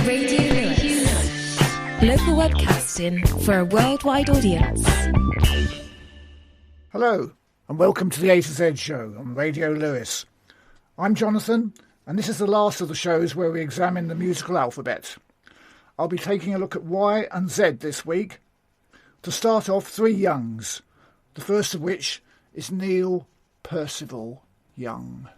Radio Lewes. Local webcasting for a worldwide audience. Hello, and welcome to the A to Z show on Radio Lewes. I'm Jonathan, and this is the last of the shows where we examine the musical alphabet. I'll be taking a look at Y and Z this week. To start off, three Youngs, the first of which is Neil Percival Young.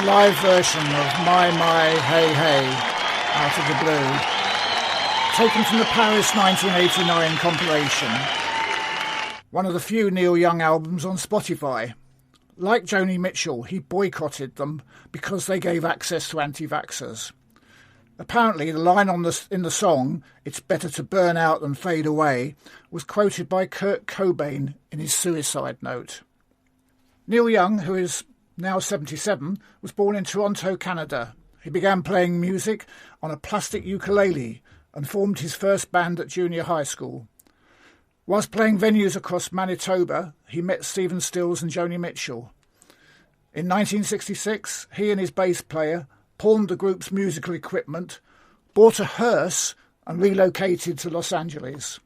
Live version of My Hey Hey Out of the Blue, taken from the Paris 1989 compilation, one of the few Neil Young albums on Spotify. Like Joni Mitchell, he boycotted them because they gave access to anti-vaxxers. Apparently, the line in the song, "It's better to burn out than fade away," was quoted by Kurt Cobain in his suicide note. Neil Young, who is now 77, was born in Toronto, Canada. He began playing music on a plastic ukulele and formed his first band at junior high school. Whilst playing venues across Manitoba, he met Stephen Stills and Joni Mitchell. In 1966, he and his bass player pawned the group's musical equipment, bought a hearse and relocated to Los Angeles.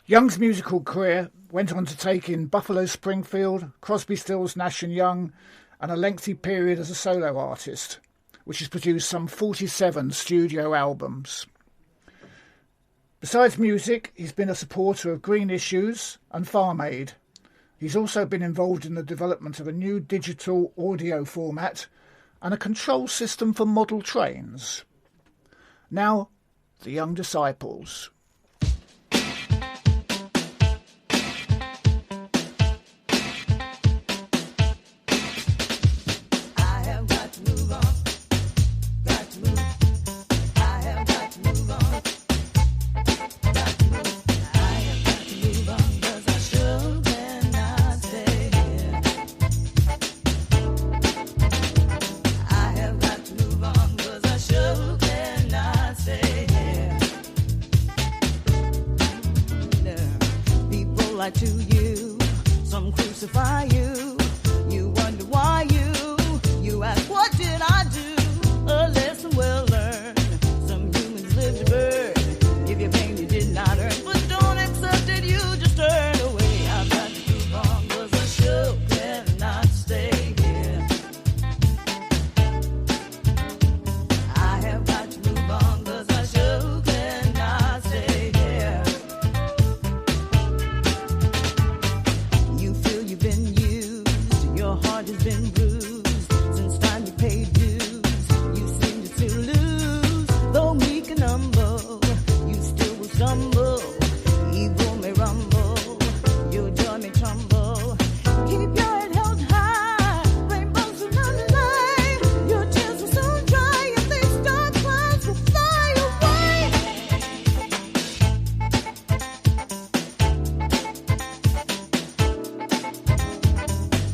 Young's musical career went on to take in Buffalo Springfield, Crosby, Stills, Nash & Young, and a lengthy period as a solo artist, which has produced some 47 studio albums. Besides music, he's been a supporter of green issues and Farm Aid. He's also been involved in the development of a new digital audio format and a control system for model trains. Now, the Young Disciples. To you, some crucify you. You wonder why you ask, what did I do? A lesson well learned. Some humans live to burn. Give you pain you did not earn, but don't accept it, you just turn away. I've got to move on, 'cause I sure cannot stay here. I have got to move on, 'cause I sure cannot stay here. You've been used, your heart has been bruised. Since time you paid dues, you seem to still lose. Though meek and humble, you still will stumble. Evil may rumble, your joy may tremble. Keep your head held high, rainbows will not lie. Your tears will soon dry, and these dark clouds will fly away.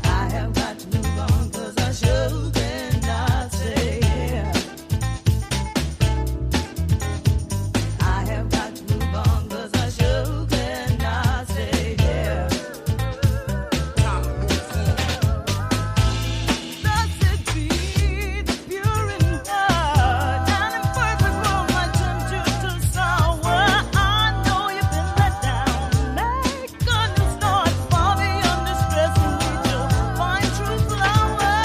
I have got to move on, 'cause I sure cannot stay here. I have got to move on, 'cause I sure cannot stay here. Blessed be the pure in heart, and in perfect world my temperature sour. I know you've been let down. Make a new start, far beyond distress, and we will find true flowers.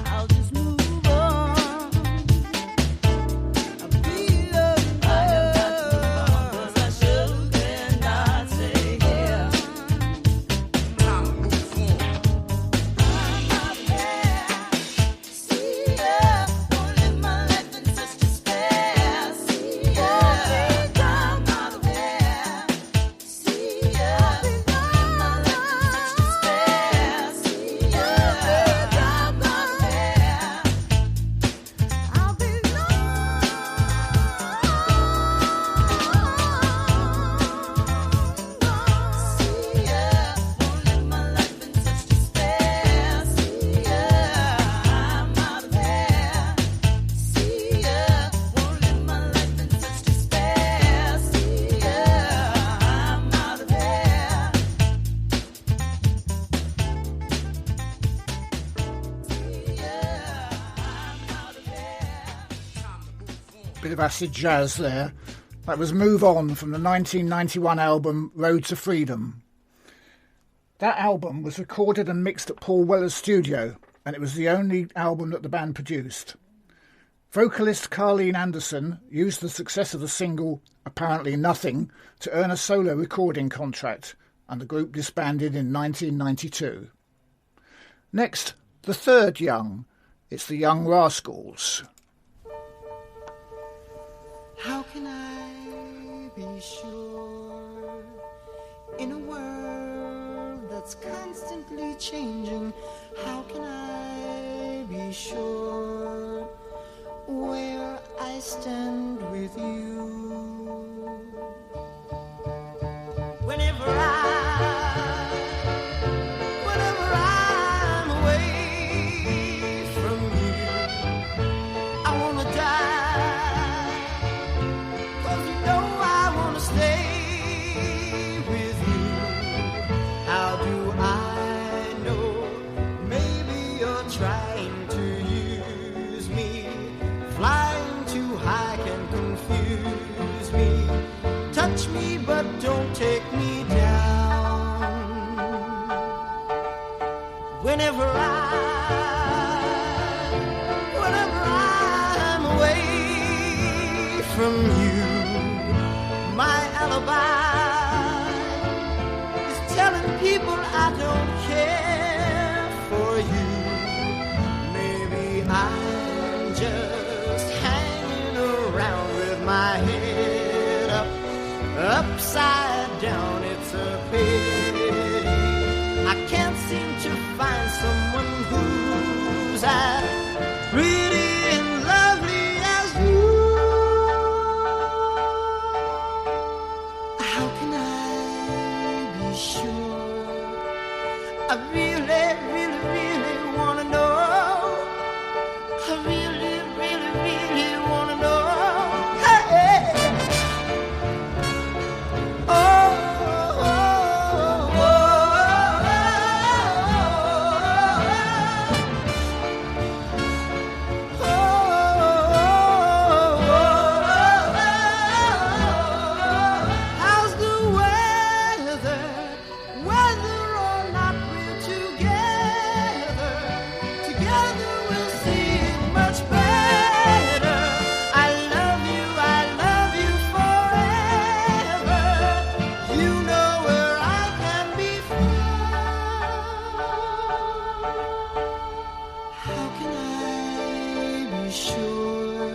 I'll just move on. I'll be loved. I have got to move on, 'cause I sure cannot stay here. I'm out there. See ya, won't live my life in such despair. See ya, I'm out there. See ya, won't live my life in such despair. See ya, I'm out there. I'll be lost. See ya, won't live my life in such despair. See ya, I'm out of there. See ya, won't live my life in such despair. See ya, I'm out of there. See ya, I'm out of there. Bit of acid jazz there. That was Move On from the 1991 album Road to Freedom. That album was recorded and mixed at Paul Weller's studio, and it was the only album that the band produced. Vocalist Carleen Anderson used the success of the single Apparently Nothing to earn a solo recording contract, and the group disbanded in 1992. Next, the third Young. It's the Young Rascals. How can I be sure in a world that's constantly changing? How can I be sure where I stand with you? Whenever I'm away from you, I wanna from you. My alibi is telling people I don't care for you. Maybe I'm just hanging around with my head up, upside down. It's a pity I can't seem to find someone who's as pretty and lovely as you. How can I be sure? I really, really, really wanna know. I really, really, really wanna know. Hey! Oh, oh, oh, how's the weather? Whether or not we're together, together we'll see it much better. I love you forever. You know where I can be found. How can I be sure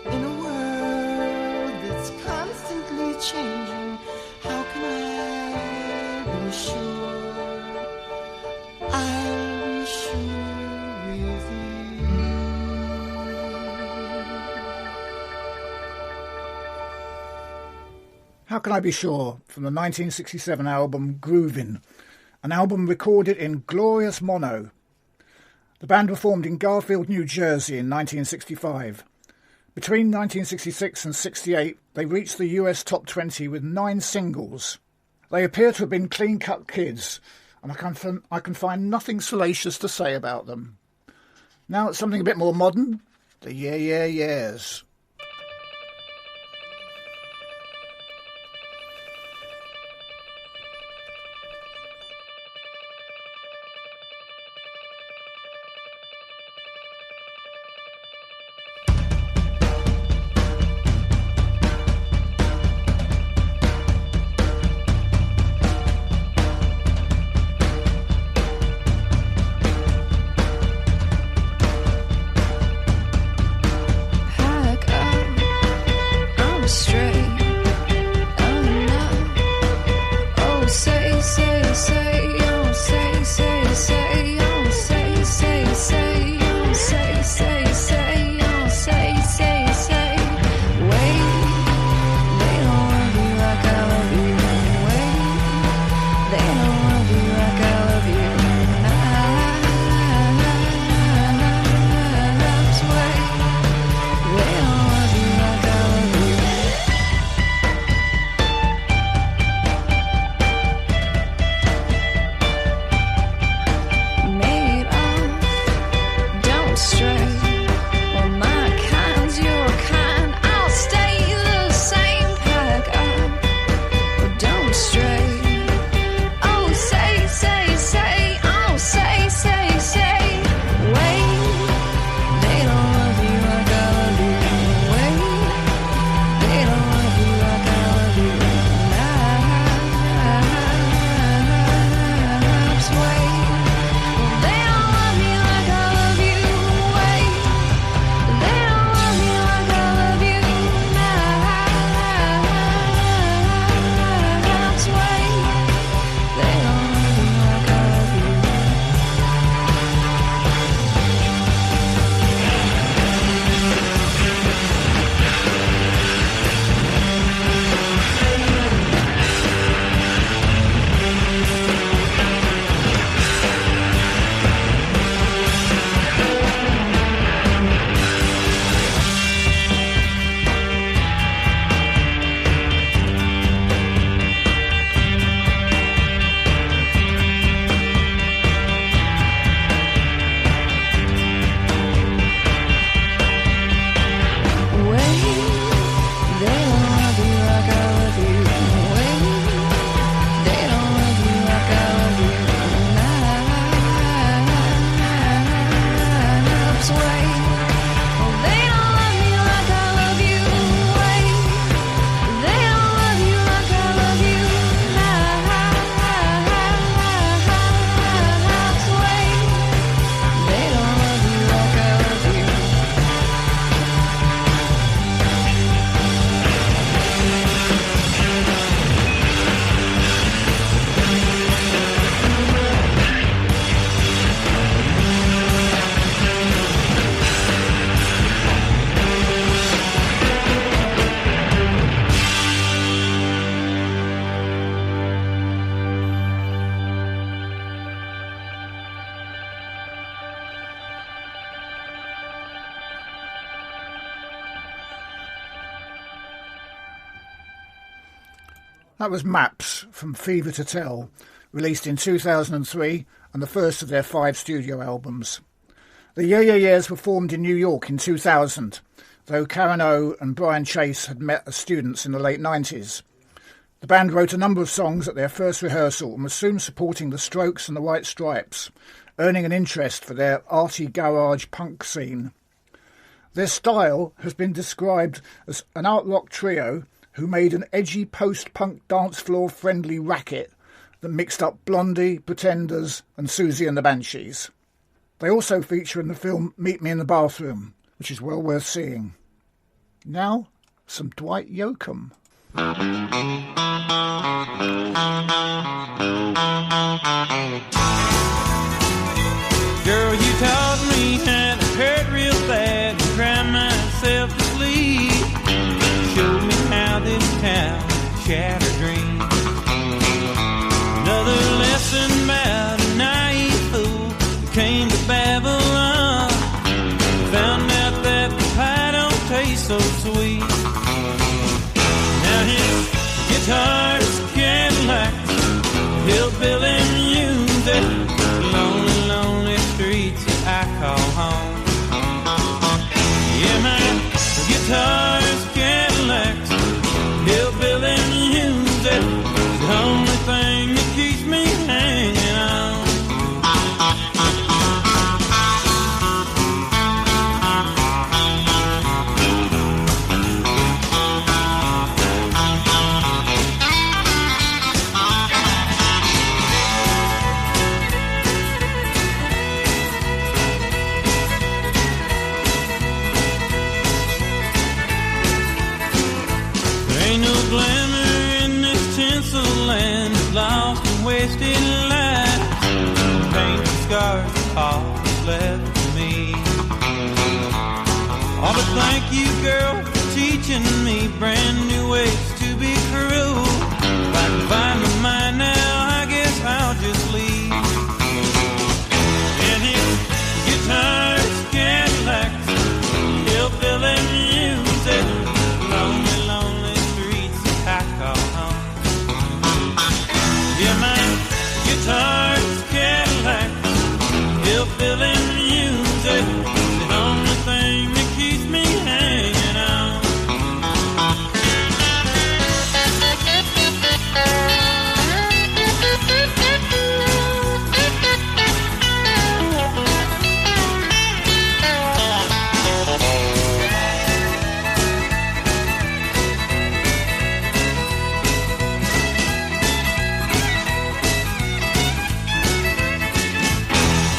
in a world that's constantly changing? How can I be sure I'll be sure with you? How Can I Be Sure, from the 1967 album Groovin', an album recorded in glorious mono. The band were formed in Garfield, New Jersey in 1965. Between 1966 and 68, they reached the US top 20 with 9 singles. They appear to have been clean-cut kids, and I can find nothing salacious to say about them. Now it's something a bit more modern, the Yeah Yeah Yeahs. How That was Maps from Fever to Tell, released in 2003 and the first of their 5 studio albums. The Yeah Yeah Yeahs were formed in New York in 2000, though Karen O and Brian Chase had met as students in the late 90s. The band wrote a number of songs at their first rehearsal and was soon supporting the Strokes and the White Stripes, earning an interest for their arty garage punk scene. Their style has been described as an art rock trio who made an edgy post-punk dance floor friendly racket that mixed up Blondie, Pretenders and Susie and the Banshees. They also feature in the film Meet Me in the Bathroom, which is well worth seeing. Now, some Dwight Yoakam. Girl, you taught me how to hurt real bad and cry myself to sleep. Showed me how this town shattered dreams. Another lesson about a naive fool who came to Babylon. Found out that the pie don't taste so sweet. Now his guitar's Cadillacs, hillbilly music, lonely, lonely streets that I call home. Yeah, my guitar's Cadillacs, hillbilly music, the only thing that keeps me hanging on. Ain't no glamour in this tinsel land of lost and wasted lives. Paint the scars of all that's left for me. Oh, but thank you, girl, for teaching me brand new ways to be cruel. If I can find my mind now, I guess I'll just leave. And his guitar's Cadillacs, hillbilly music, lonely, lonely streets that I call home. Yeah, my guitar's Cadillac, hillbilly music, the only thing that keeps me hanging on.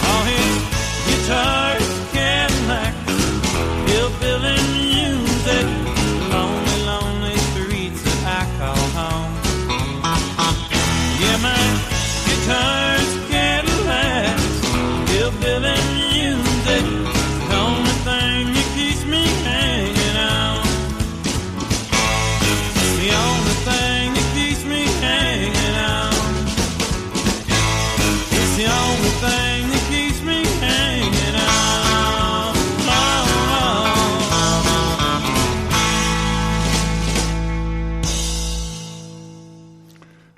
All his guitar's Cadillac, hillbilly music, lonely, lonely streets that I call home. Yeah, my guitar's Cadillac, hillbilly music, the only thing that keeps me hanging on. The only thing that keeps me hanging on. It's the only thing that keeps me hanging on.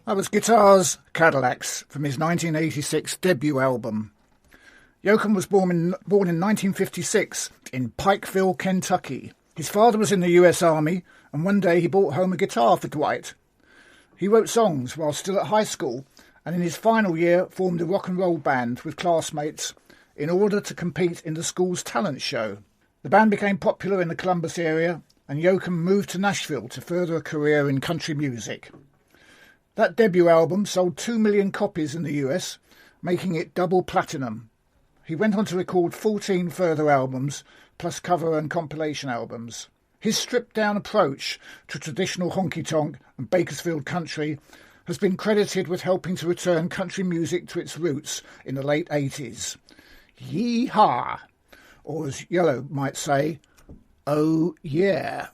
That was Guitars Cadillacs from his 1986 debut album. Yoakam was born in 1956 in Pikeville, Kentucky. His father was in the US Army, and one day he brought home a guitar for Dwight. He wrote songs while still at high school, and in his final year formed a rock and roll band with classmates in order to compete in the school's talent show. The band became popular in the Columbus area, and Yoakam moved to Nashville to further a career in country music. That debut album sold 2 million copies in the US, making it double platinum. He went on to record 14 further albums, plus cover and compilation albums. His stripped-down approach to traditional honky-tonk and Bakersfield country has been credited with helping to return country music to its roots in the late 80s. Yee-haw! Or as Yellow might say, oh yeah.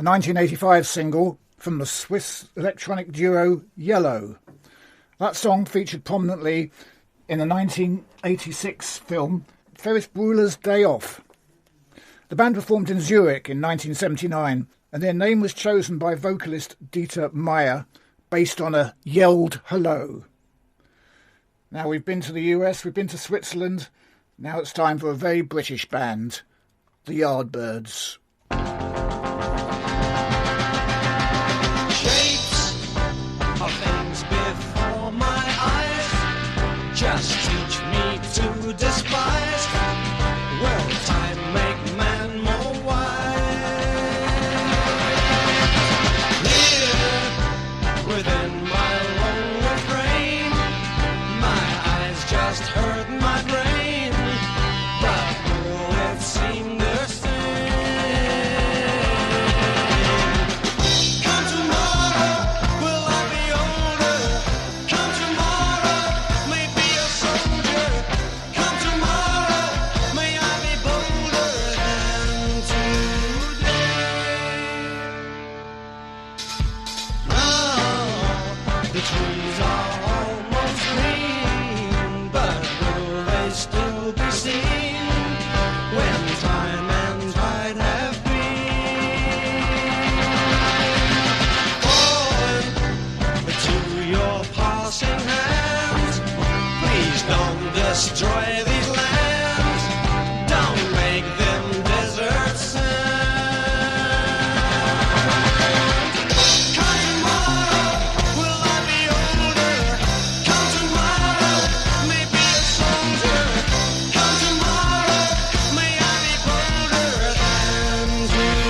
1985 single from the Swiss electronic duo Yellow. That song featured prominently in the 1986 film Ferris Bueller's Day Off. The band performed in Zurich in 1979, and their name was chosen by vocalist Dieter Meyer based on a yelled hello. Now we've been to the US, we've been to Switzerland. Now it's time for a very British band, the Yardbirds. Shapes of things before my eyes just teach me to despise. Will time make man more wise? Here within my lonely brain, my eyes just hurt my brain, but will it seem the same? Come tomorrow, will I be older? Come tomorrow, may be a soldier. Come tomorrow, may I be bolder than today. Now the trees are almost green, but will they still be seen when time and tide have been? Forward to your passing hands, please don't destroy these lands, don't make them desert sand. Come tomorrow, will I be older? Come tomorrow, may be a soldier. Come tomorrow, may I be bolder than today.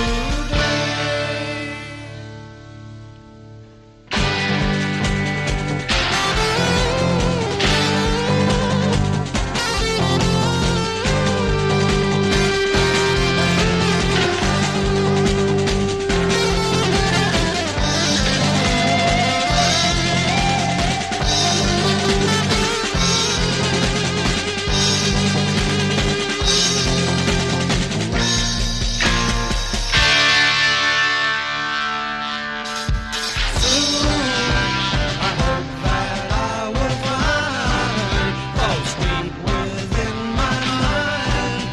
I hope that I will find those deep within my mind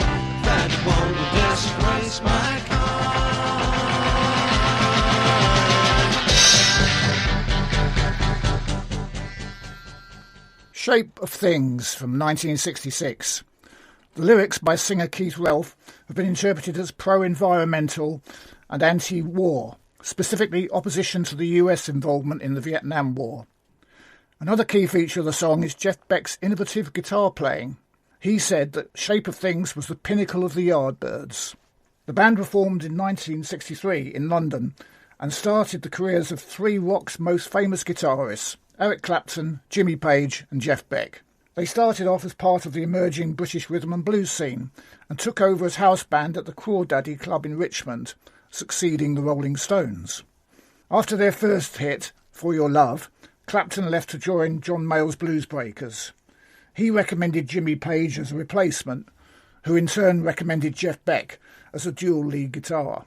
that won't disgrace my kind. Shape of Things from 1966. The lyrics by singer Keith Relf have been interpreted as pro-environmental and anti-war, specifically opposition to the US involvement in the Vietnam War. Another key feature of the song is Jeff Beck's innovative guitar playing. He said that Shape of Things was the pinnacle of the Yardbirds. The band reformed in 1963 in London and started the careers of three rock's most famous guitarists, Eric Clapton, Jimmy Page and Jeff Beck. They started off as part of the emerging British rhythm and blues scene and took over as house band at the Crawdaddy Club in Richmond, succeeding the Rolling Stones. After their first hit, For Your Love, Clapton left to join John Mayall's Blues Breakers. He recommended Jimmy Page as a replacement, who in turn recommended Jeff Beck as a dual lead guitar.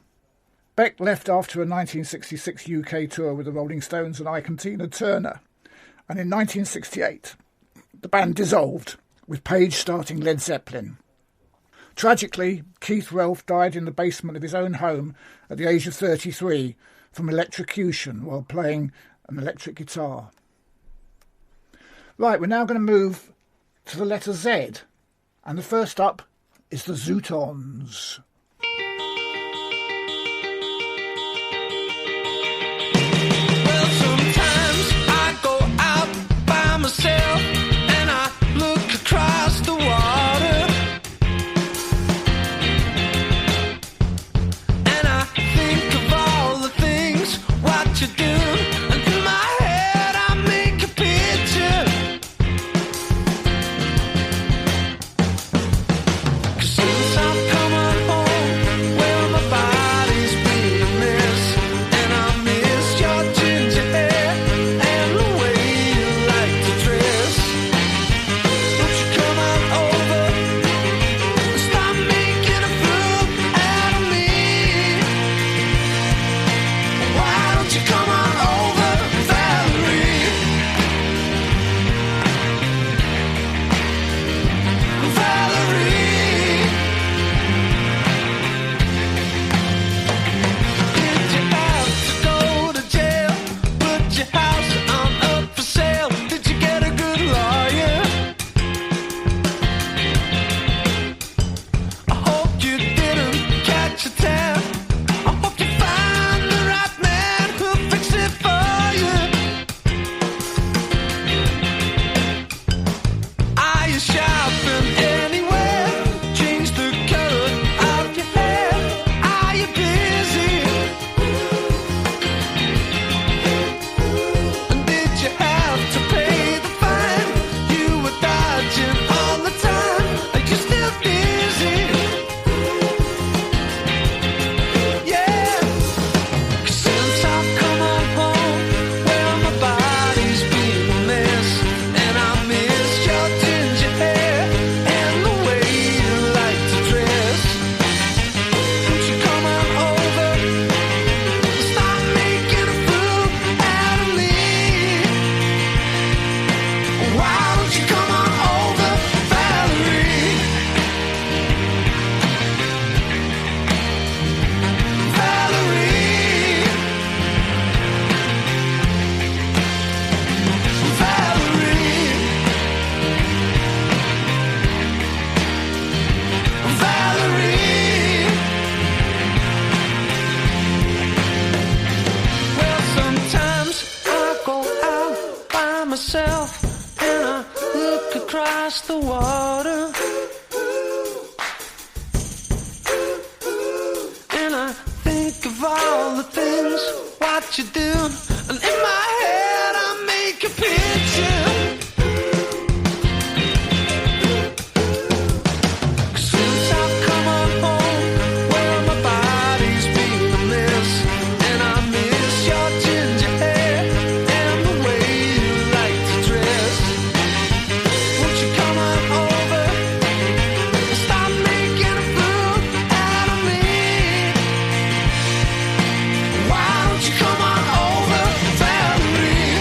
Beck left after a 1966 UK tour with the Rolling Stones and Ike and Tina Turner, and in 1968 the band dissolved, with Page starting Led Zeppelin. Tragically, Keith Relf died in the basement of his own home at the age of 33 from electrocution while playing an electric guitar. Right, we're now going to move to the letter Z, and the first up is the Zootons. Well, sometimes I go out by myself and I look across the water, and I think of all the things what you do, and in my head I make a picture. 'Cause since I've come home water. And I think of all the things what you do, and in my head I make a picture. 'Cause since I've come on home, well my body's been a mess, and I miss your ginger hair and the way you like to dress. Won't you come on over and stop making a fool out of me? Why don't you come on over, Valerie?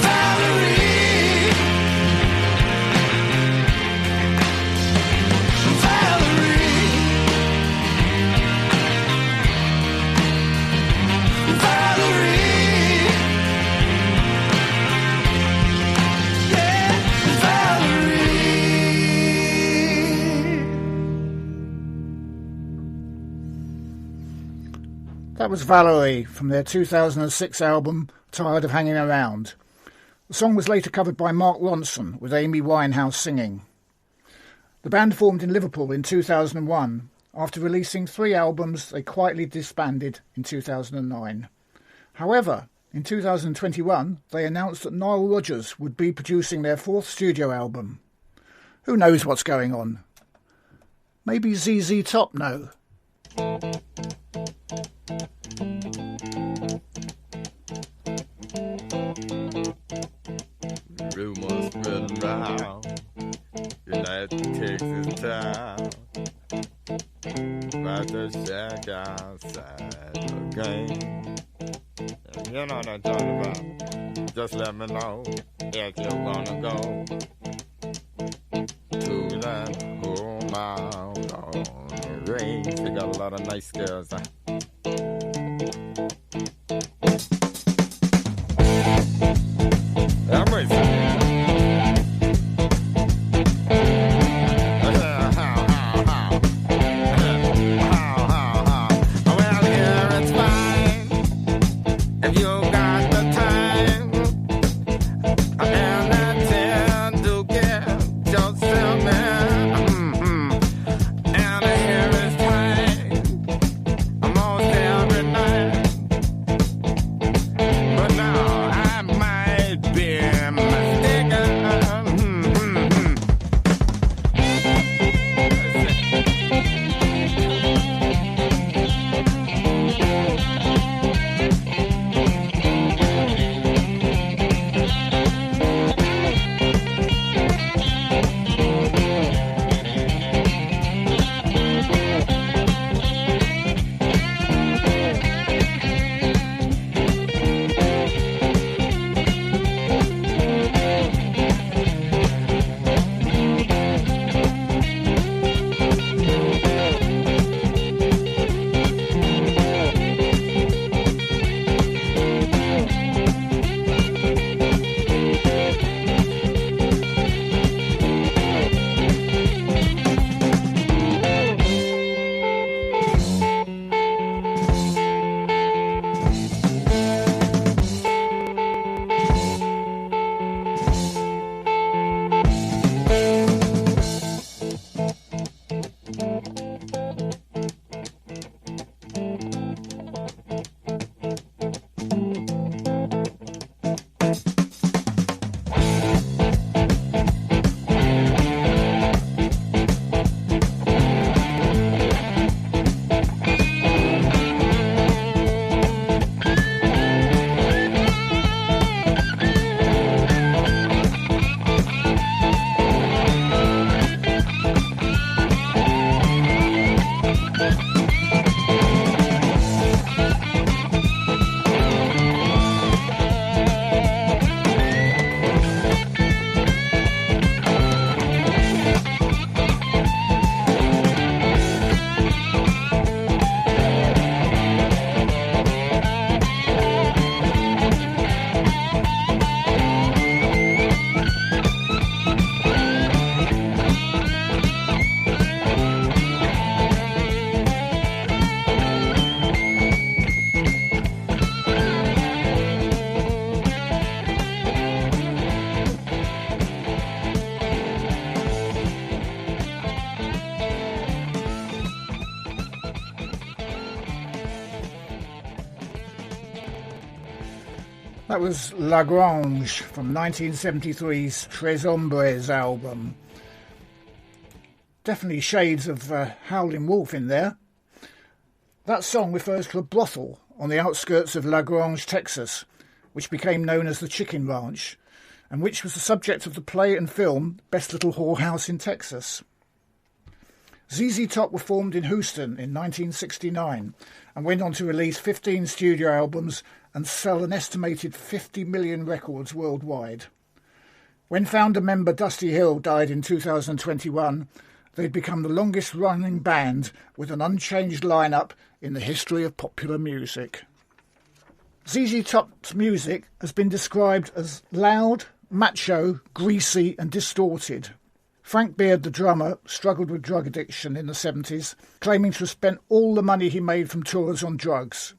Valerie. Valerie. Valerie. Yeah, Valerie. That was Valerie from their 2006 album Tired of Hanging Around. The song was later covered by Mark Ronson with Amy Winehouse singing. The band formed in Liverpool in 2001. After releasing 3 albums, they quietly disbanded in 2009. However, in 2021, they announced that Nile Rodgers would be producing their 4th studio album. Who knows what's going on? Maybe ZZ Top know. Rumors spreading round United Texas town about the shack outside the game. If you know what I'm talking about, just let me know if you wanna go to that home out on the range. They got a lot of nice girls. I'm racing. Well, here it's fine if you got the time and the time to get yourself in. And here it's time. I'm That was Lagrange from 1973's Tres Hombres album. Definitely shades of Howlin' Wolf in there. That song refers to a brothel on the outskirts of Lagrange, Texas, which became known as the Chicken Ranch, and which was the subject of the play and film Best Little Whorehouse in Texas. ZZ Top were formed in Houston in 1969 and went on to release 15 studio albums and sell an estimated 50 million records worldwide. When founder member Dusty Hill died in 2021, they'd become the longest-running band with an unchanged lineup in the history of popular music. ZZ Top's music has been described as loud, macho, greasy and distorted. Frank Beard, the drummer, struggled with drug addiction in the 70s, claiming to have spent all the money he made from tours on drugs.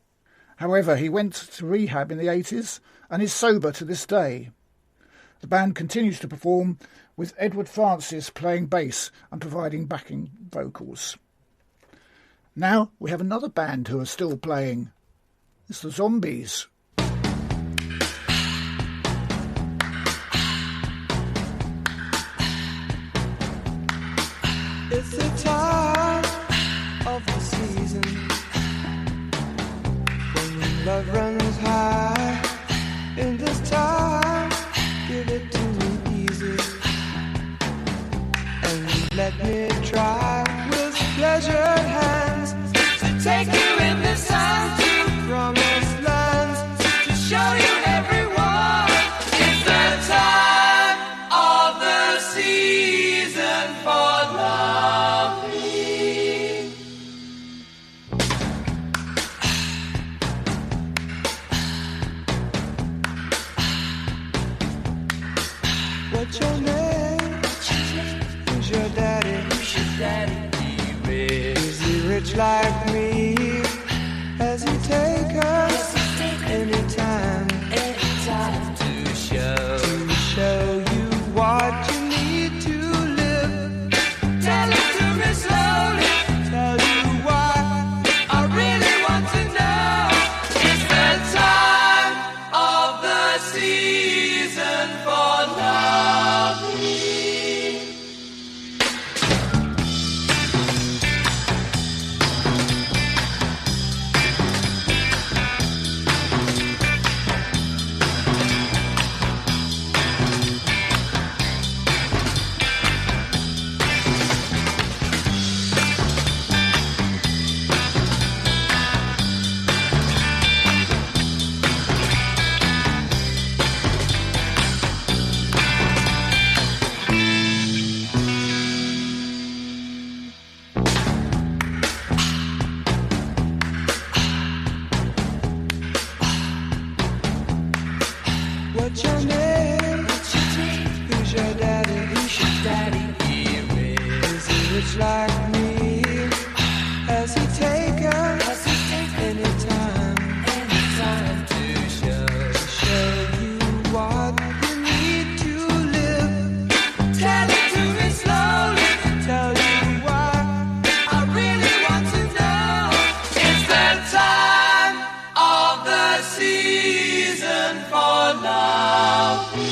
However, he went to rehab in the 80s and is sober to this day. The band continues to perform, with Edward Francis playing bass and providing backing vocals. Now we have another band who are still playing. It's the Zombies. It's the time of the season when love runs high. In this time, give it to me easy and let me try with pleasured hands to take you in the sun to promised lands, to show you everyone. It's the time of the season for loving. What's your name? Who's your daddy? Is he rich like me? Has he take us anytime to show you what you need to live? Tell it to me slowly. Tell you what I really want to know. It's the time of the season for loving. What's your name? Who's your daddy? Is he rich like me? Has he take us anytime to show you what you need to live? Tell it to me slowly. Tell you what I really want to know. It's the time of the season for loving.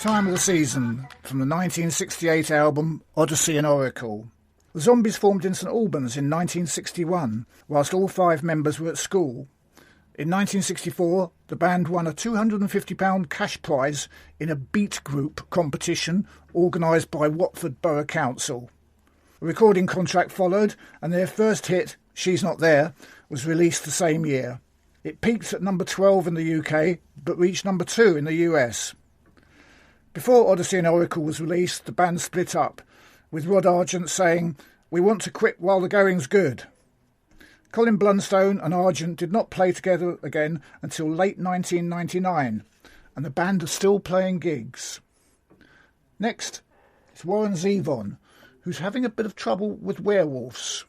Time of the Season from the 1968 album Odyssey and Oracle. The Zombies formed in St Albans in 1961, whilst all 5 members were at school. In 1964, the band won a £250 cash prize in a beat group competition organised by Watford Borough Council. A recording contract followed, and their first hit, She's Not There, was released the same year. It peaked at number 12 in the UK, but reached number 2 in the US. Before Odyssey and Oracle was released, the band split up, with Rod Argent saying, "We want to quit while the going's good." Colin Blunstone and Argent did not play together again until late 1999, and the band are still playing gigs. Next is Warren Zevon, who's having a bit of trouble with werewolves.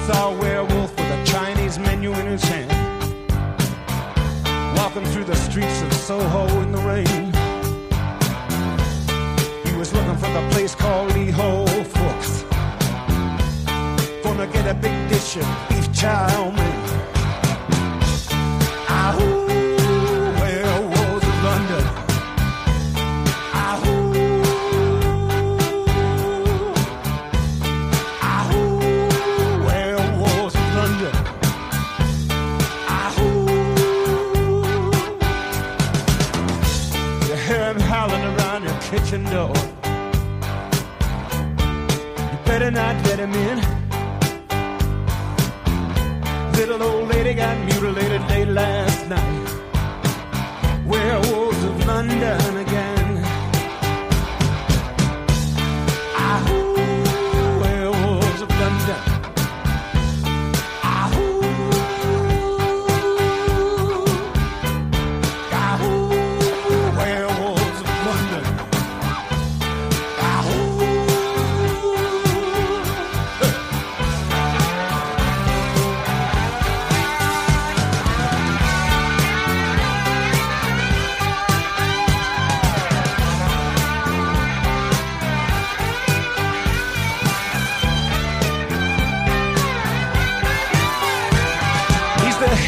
Saw a werewolf with a Chinese menu in his hand, walking through the streets of Soho in the rain. He was looking for the place called Lee Ho Fooks, gonna get a big dish of beef chow mein. Ahoo, werewolves of London. Ahoo. Kitchen door. You better not let him in. Little old lady got mutilated late last night. Werewolves of London again. Ahoo, werewolves of London. Ahoo, ahoo, werewolves of London.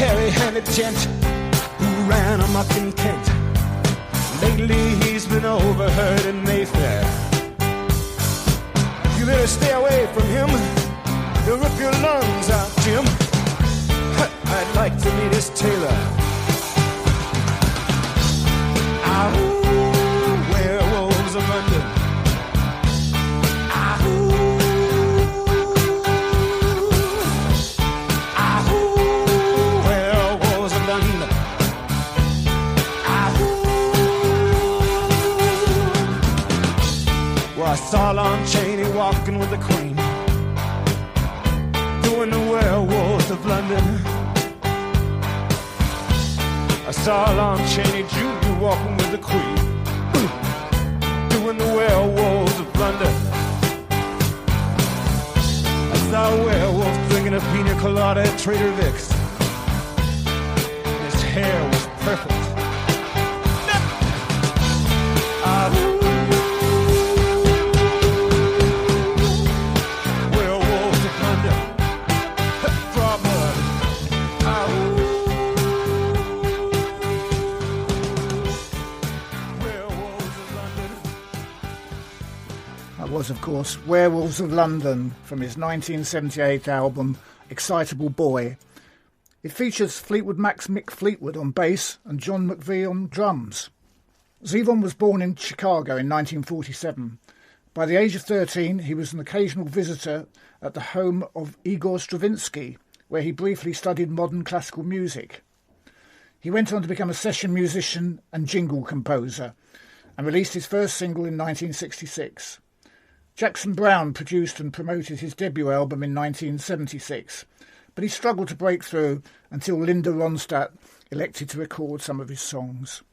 Hairy-handed gent who ran amok in Kent. Lately he's been overheard in Mayfair. You better stay away from him. He'll rip your lungs out, Jim. I'd like to meet his tailor. Ahoo, werewolves of London. Ahoo. I saw Lon Chaney walking with the Queen, doing the werewolves of London. I saw Lon Chaney Jr. walking with the Queen, doing the werewolves of London. I saw a werewolf drinking a pina colada at Trader Vic's. His hair was perfect. Was, of course, Werewolves of London from his 1978 album Excitable Boy. It features Fleetwood Mac's Mick Fleetwood on bass and John McVie on drums. Zevon was born in Chicago in 1947. By the age of 13, he was an occasional visitor at the home of Igor Stravinsky, where he briefly studied modern classical music. He went on to become a session musician and jingle composer, and released his first single in 1966. Jackson Browne produced and promoted his debut album in 1976, but he struggled to break through until Linda Ronstadt elected to record some of his songs.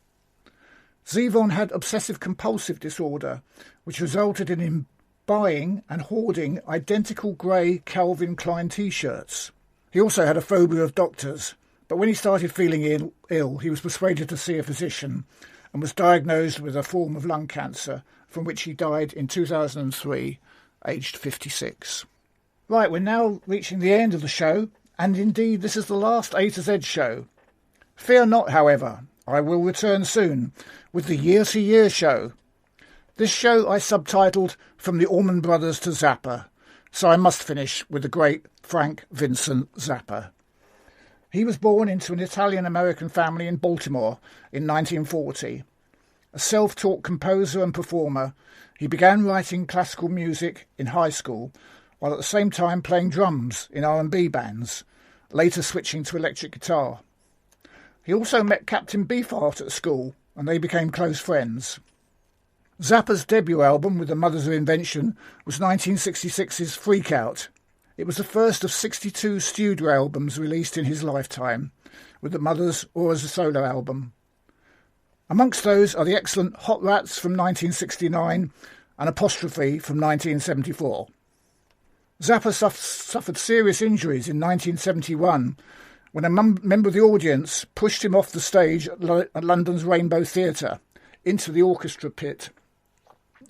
Zevon had obsessive-compulsive disorder, which resulted in him buying and hoarding identical grey Calvin Klein T-shirts. He also had a phobia of doctors, but when he started feeling ill, he was persuaded to see a physician and was diagnosed with a form of lung cancer, from which he died in 2003, aged 56. Right, we're now reaching the end of the show, and indeed this is the last A to Z show. Fear not, however, I will return soon with the Year to Year show. This show I subtitled From the Alman Brothers to Zapper, so I must finish with the great Frank Vincent Zapper. He was born into an Italian-American family in Baltimore in 1940. A self-taught composer and performer, he began writing classical music in high school while at the same time playing drums in R&B bands, later switching to electric guitar. He also met Captain Beefheart at school, and they became close friends. Zapper's debut album with the Mothers of Invention was 1966's Freak Out. It was the first of 62 studio albums released in his lifetime, with the Mothers or as a solo album. Amongst those are the excellent Hot Rats from 1969 and Apostrophe from 1974. Zapper suffered serious injuries in 1971 when a member of the audience pushed him off the stage at London's Rainbow Theatre into the orchestra pit.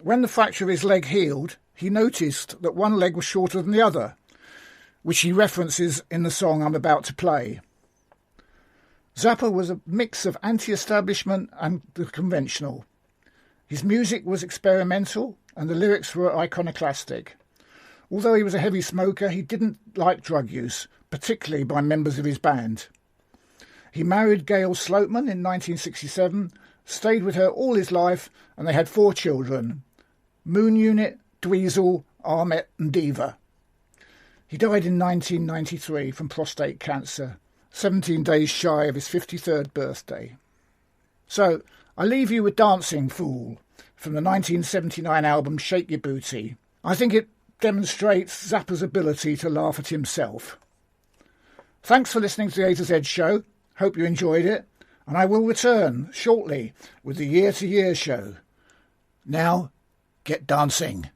When the fracture of his leg healed, he noticed that one leg was shorter than the other, which he references in the song I'm about to play. Zapper was a mix of anti-establishment and the conventional. His music was experimental and the lyrics were iconoclastic. Although he was a heavy smoker, he didn't like drug use, particularly by members of his band. He married Gail Sloatman in 1967, stayed with her all his life, and they had 4 children: Moon Unit, Dweezil, Armet and Diva. He died in 1993 from prostate cancer, 17 days shy of his 53rd birthday. So, I leave you with Dancing Fool from the 1979 album Shake Your Booty. I think it demonstrates Zapper's ability to laugh at himself. Thanks for listening to the A to Z show. Hope you enjoyed it, and I will return shortly with the Year to Year show. Now, get dancing.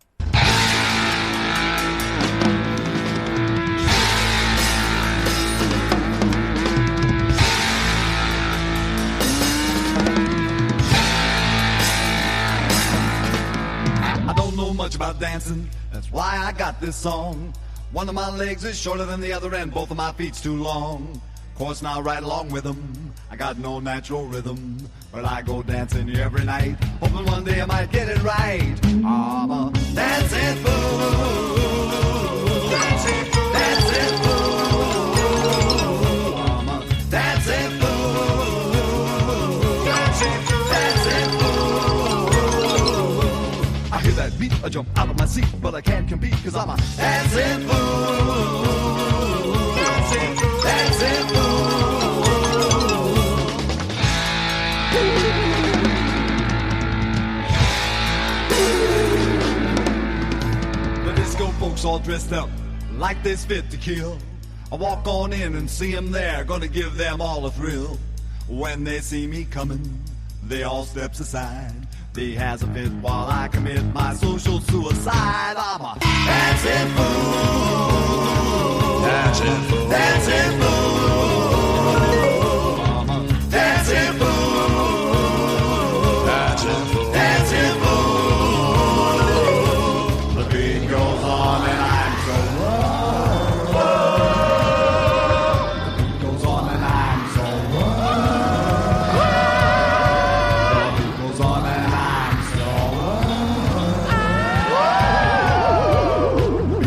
I don't know much about dancing, that's why I got this song. One of my legs is shorter than the other and both of my feet's too long. Course now right along with them, I got no natural rhythm, but I go dancing every night, hoping one day I might get it right. I'm a dancing fool, dancing fool, dancing fool. I'm a dancing fool, dancing fool, dancing fool. I hear that beat, I jump out of my seat, but I can't compete 'cause I'm a dancing fool, dancing fool, dancing fool. The disco folks all dressed up like they's fit to kill. I walk on in and see them there, gonna give them all a thrill. When they see me coming, they all steps aside. They has a fit while I commit my social suicide. I'm a dancing fool, dancing fool, dancing fool. I'm a dancing fool, dancing fool, dancing fool. The beat goes on and I'm so wrong. The beat goes on and I'm so wrong. The beat goes on and I'm so wrong. The beat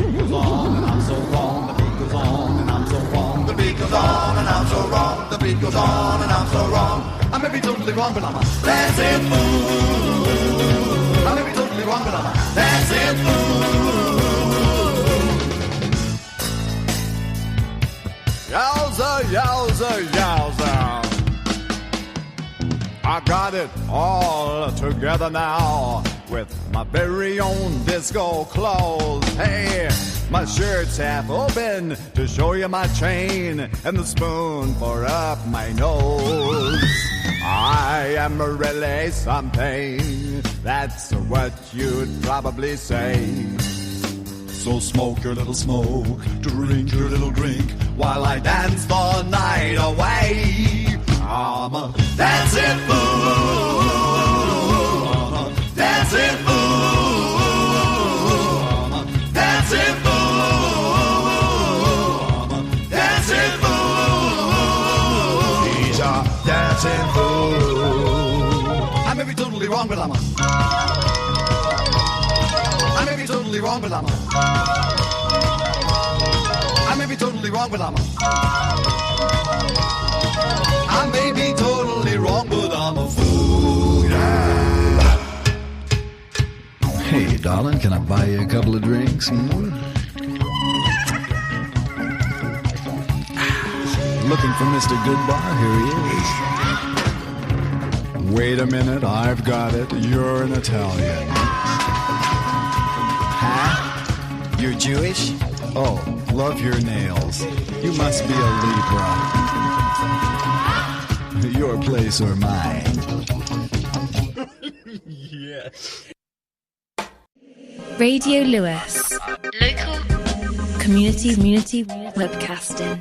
goes on and I'm so wrong. The beat goes on and I'm so wrong. The beat goes on and I'm so wrong. The beat goes on and I'm so wrong. I may be totally wrong, but I'm a dancing fool. I may be totally wrong, but I'm a dancing fool. Yowza, yowza, yowza. I got it all together now with my very own disco clothes. Hey, my shirt's half open to show you my chain and the spoon for up my nose. I am really something, that's what you'd probably say. So smoke your little smoke, drink your little drink, while I dance the night away. I'm a dancing fool, I'm a dancing fool, I'm a dancing fool. totally wrong, but I may be totally wrong, but I may be totally wrong, but I may be totally wrong, but I'm a fool, yeah. Hey, darling, can I buy you a couple of drinks? Looking for Mr. Goodbar? Here he is. Wait a minute, I've got it. You're an Italian. Huh? You're Jewish? Oh, love your nails. You must be a Libra. Your place or mine. Yes. Radio Lewes. Local community webcasting.